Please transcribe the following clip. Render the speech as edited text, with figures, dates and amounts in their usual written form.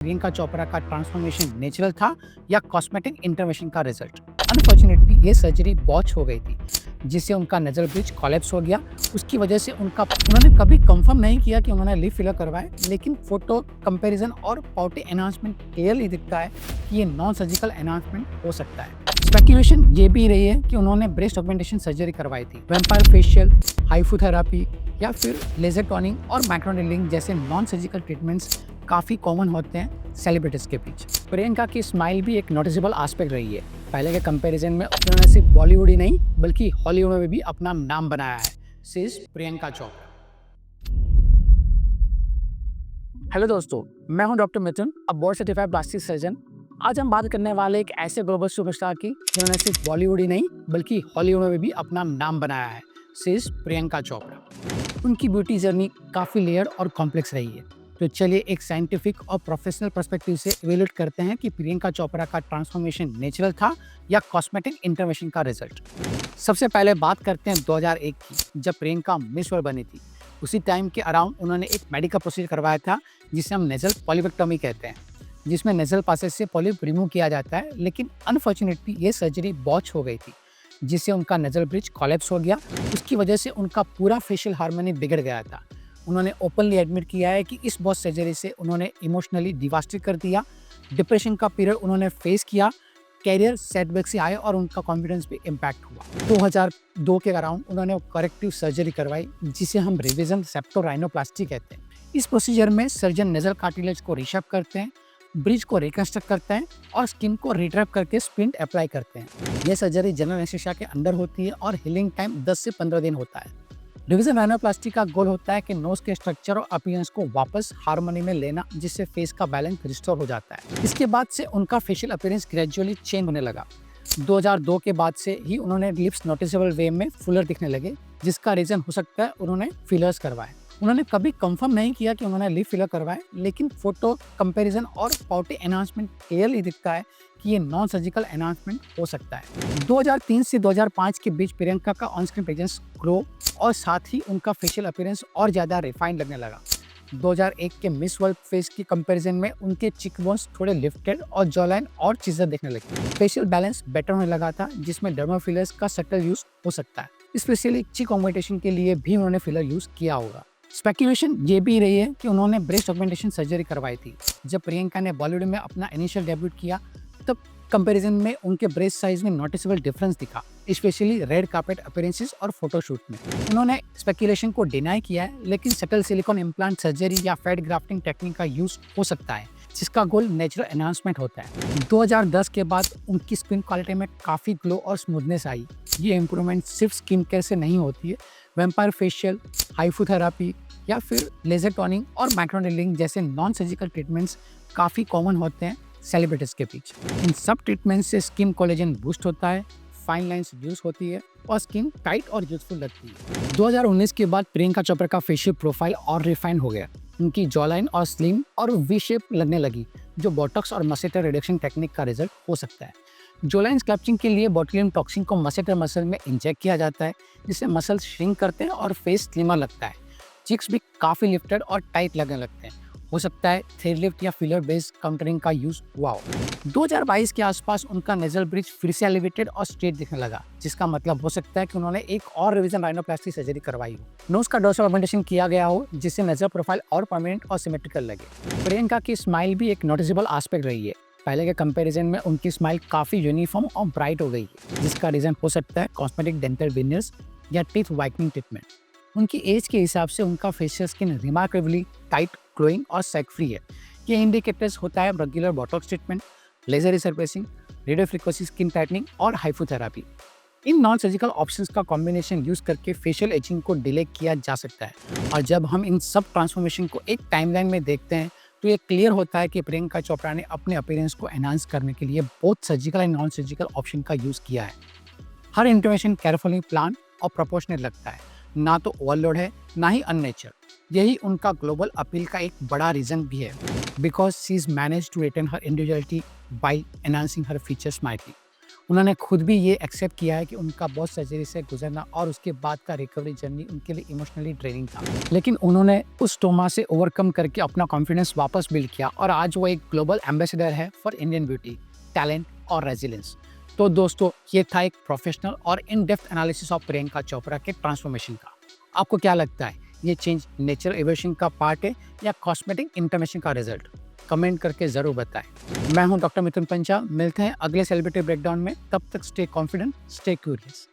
प्रियंका चोपड़ा का transformation natural था या कॉस्मेटिक इंटरवेंशन का रिजल्ट। अनफॉर्चुनेटली ये सर्जरी बॉच हो गई थी, जिससे उनका नजर ब्रिज कोलैप्स हो गया। उसकी वजह से उन्होंने कभी कंफर्म नहीं किया कि उन्होंने लिप फिलर करवाए, लेकिन फोटो कंपैरिजन और पाउटी एनहांसमेंट क्लियरली दिखता है कि ये नॉन सर्जिकल एनहांसमेंट हो सकता है। स्पेक्यूलेशन ये भी रही है कि उन्होंने ब्रेस्ट ऑगमेंटेशन सर्जरी करवाई थी। वैम्पायर फेशियल, हाइफोथेरेपी या फिर लेजर टोनिंग और माइक्रोनेडलिंग जैसे नॉन सर्जिकल ट्रीटमेंट्स काफ़ी कॉमन होते हैं सेलिब्रिटीज़ के बीच। प्रियंका की स्माइल भी एक नोटिसेबल एस्पेक्ट रही है। पहले के कंपैरिजन में उन्होंने सिर्फ बॉलीवुड ही नहीं बल्कि हॉलीवुड में भी अपना नाम बनाया है। सी इज प्रियंका चोपड़ा। हेलो दोस्तों, मैं हूं डॉक्टर मिथुन, अ बोर्ड सर्टिफाइड प्लास्टिक सर्जन। आज हम बात करने वाले एक ऐसे ग्लोबल सुपरस्टार की जिन्होंने सिर्फ बॉलीवुड ही नहीं बल्कि हॉलीवुड में भी अपना नाम बनाया है। सी इज प्रियंका चोपड़ा। उनकी ब्यूटी जर्नी काफ़ी लेयर और कॉम्प्लेक्स रही है। तो चलिए एक साइंटिफिक और प्रोफेशनल पर्सपेक्टिव से इवेल्यूएट करते हैं कि प्रियंका चोपड़ा का ट्रांसफॉर्मेशन नेचुरल था या कॉस्मेटिक इंटरवेंशन का रिजल्ट। सबसे पहले बात करते हैं 2001 की, जब प्रियंका मिस वर्ल्ड बनी थी। उसी टाइम के अराउंड उन्होंने एक मेडिकल प्रोसीजर करवाया था जिसे हम नेजल पॉलिपेक्टोमी कहते हैं, जिसमें नेजल पासेज से पॉलिप रिमूव किया जाता है। लेकिन अनफॉर्चुनेटली ये सर्जरी बॉच हो गई थी, जिससे उनका नेजल ब्रिज कोलैप्स हो गया। उसकी वजह से उनका पूरा फेशियल हार्मनी बिगड़ गया था। उन्होंने ओपनली एडमिट किया है कि इस बॉच सर्जरी से उन्होंने इमोशनली डिवास्टेट कर दिया। डिप्रेशन का पीरियड उन्होंने फेस किया, कैरियर सेटबैक से आए और उनका कॉन्फिडेंस भी इम्पैक्ट हुआ। 2002 के अराउंड उन्होंने करेक्टिव सर्जरी करवाई, जिसे हम रिविजन सेप्टोराइनोप्लास्टी कहते हैं। इस प्रोसीजर में सर्जन नेजल कार्टिलेज को रिशेप करते हैं, ब्रिज को रिकंस्ट्रक्ट करते हैं और स्किन को रिट्रैप करके स्प्लिंट अप्लाई करते हैं। यह सर्जरी जनरल एनेस्थीसिया के अंदर होती है और हीलिंग टाइम 10 से 15 दिन होता है। रिविजन राइनोप्लास्टी का गोल होता है कि नोज के स्ट्रक्चर और अपीयरेंस को वापस हार्मनी में लेना, जिससे फेस का बैलेंस रिस्टोर हो जाता है। इसके बाद से उनका फेशियल अपीयरेंस ग्रेजुअली चेंज होने लगा। 2002 के बाद से ही उन्होंने लिप्स नोटिसेबल वे में फुलर दिखने लगे, जिसका रीजन हो सकता है उन्होंने फिलर्स करवाए। उन्होंने कभी कंफर्म नहीं किया कि उन्होंने लिप फिलर करवाए, लेकिन फोटो कंपैरिजन और पाउटी एनहांसमेंट क्लियरली दिखता है कि ये नॉन सर्जिकल एनहांसमेंट हो सकता है। 2003 से 2005 के बीच प्रियंका का ऑन स्क्रीन प्रेजेंस ग्रो और साथ ही उनका फेशियल अपीयरेंस और ज़्यादा रिफाइन लगने लगा। 2001 के मिस वर्ल्ड फेस की कंपैरिजन में उनके चिक बोन्स थोड़े लिफ्टेड और जॉलाइन और चीज़ें दिखने लगी। फेशियल बैलेंस बेटर होने लगा था, जिसमें डर्मा फिलर्स का सटल यूज हो सकता है। स्पेशली चिक ऑगमेंटेशन के लिए भी उन्होंने फिलर यूज किया होगा। स्पेक्यूलेशन ये भी रही है कि उन्होंने ब्रेस्ट ऑगमेंटेशन सर्जरी करवाई थी। जब प्रियंका ने बॉलीवुड में अपना इनिशियल डेब्यूट किया, तब कंपैरिजन में उनके ब्रेस्ट साइज में नोटिसेबल डिफरेंस दिखा, स्पेशली रेड कार्पेट अपीयरेंसेस और फोटोशूट में। उन्होंने स्पेक्यूलेशन को डिनाई किया है, लेकिन सटल सिलिकॉन इम्प्लांट सर्जरी या फैट ग्राफ्टिंग टेक्निक का यूज हो सकता है, जिसका गोल नेचुरल एनहांसमेंट होता है। 2010 के बाद उनकी स्किन क्वालिटी में काफ़ी ग्लो और स्मूथनेस आई। ये इम्प्रूवमेंट सिर्फ स्किन केयर से नहीं होती है। वैम्पायर फेशियल, हाइफोथेरेपी या फिर लेजर टोनिंग और माइक्रोनेडलिंग जैसे नॉन सर्जिकल ट्रीटमेंट्स काफ़ी कॉमन होते हैं सेलिब्रिटीज़ के बीच। इन सब ट्रीटमेंट से स्किन कोलेजन बूस्ट होता है, फाइन लाइंस रिड्यूस होती है और स्किन टाइट और यूथफुल लगती है। 2019 के बाद प्रियंका चोपड़ा का फेशियल प्रोफाइल और रिफाइन हो गया। उनकी जॉलाइन और स्लिम और वी शेप लगने लगी, जो बोटॉक्स और मसेटर रिडक्शन टेक्निक का रिजल्ट हो सकता है। जॉलाइन स्कल्पचिंग के लिए बोtulinum टॉक्सिन को मसेटर मसल में इंजेक्ट किया जाता है, जिससे मसल श्रिंक करते हैं और फेस स्लिमर लगता है। चिक्स भी काफ़ी लिफ्टेड और टाइट लगने लगते हैं। हो सकता है थ्रेड लिफ्ट या फिलर बेस्ड काउंटरिंग का यूज हुआ हो। 2022 के आसपास उनका नेजल ब्रिज फिर से एलिवेटेड और स्ट्रेट दिखने लगा, जिसका मतलब हो सकता है कि उन्होंने एक और रिविजन राइनोप्लास्टी सर्जरी करवाई हो। नोज का डोर्सल ऑगमेंटेशन किया गया हो, जिससे नेजल प्रोफाइल और परमानेंट और सिमेट्रिकल लगे। प्रियंका की स्माइल भी एक नोटिसेबल एस्पेक्ट रही है। पहले के कंपैरिजन में उनकी स्माइल काफ़ी यूनिफॉर्म और ब्राइट हो गई है, जिसका रीजन हो सकता है कॉस्मेटिक डेंटल विनियर्स या टीथ वाइटनिंग ट्रीटमेंट। उनकी एज के हिसाब से उनका facial skin remarkably tight, glowing और सैग फ्री है। ये इंडिकेटर्स होता है regular botox treatment, laser resurfacing, radio frequency skin tightening और हाइपोथेरेपी। इन नॉन सर्जिकल ऑप्शंस का कॉम्बिनेशन यूज करके फेशियल एजिंग को डिले किया जा सकता है। और जब हम इन सब ट्रांसफॉर्मेशन को एक टाइमलाइन में देखते हैं, तो ये क्लियर होता है कि प्रियंका चोपड़ा ने अपने अपीयरेंस को एनहांस करने के लिए both surgical and non surgical option का यूज किया है। हर इंटरवेंशन केयरफुली प्लान और प्रोपोर्शनेट लगता है, ना तो ओवरलोड है ना ही अननेचर। यही उनका ग्लोबल अपील का एक बड़ा रीजन भी है, because she is manage to retain her individuality by enhancing her features smartly. उन्होंने खुद भी ये एक्सेप्ट किया है कि उनका बहुत सर्जरी से गुजरना और उसके बाद का रिकवरी जर्नी उनके लिए इमोशनली ड्रेनिंग था, लेकिन उन्होंने उस ट्रॉमा से ओवरकम करके अपना कॉन्फिडेंस वापस बिल्ड किया और आज वो एक ग्लोबल एम्बेसडर है फॉर इंडियन ब्यूटी, टैलेंट और रेजिलेंस। तो दोस्तों, ये था एक प्रोफेशनल और in depth analysis of Priyanka Chopra के ट्रांसफॉर्मेशन का। आपको क्या लगता है, ये चेंज नेचर एवोल्यूशन का पार्ट है या कॉस्मेटिक इंटरवेंशन का रिजल्ट? कमेंट करके जरूर बताएं। मैं हूं डॉक्टर मिथुन पंचाल, मिलते हैं अगले सेलिब्रिटी ब्रेकडाउन में। तब तक स्टे कॉन्फिडेंट, स्टे क्यूरियस।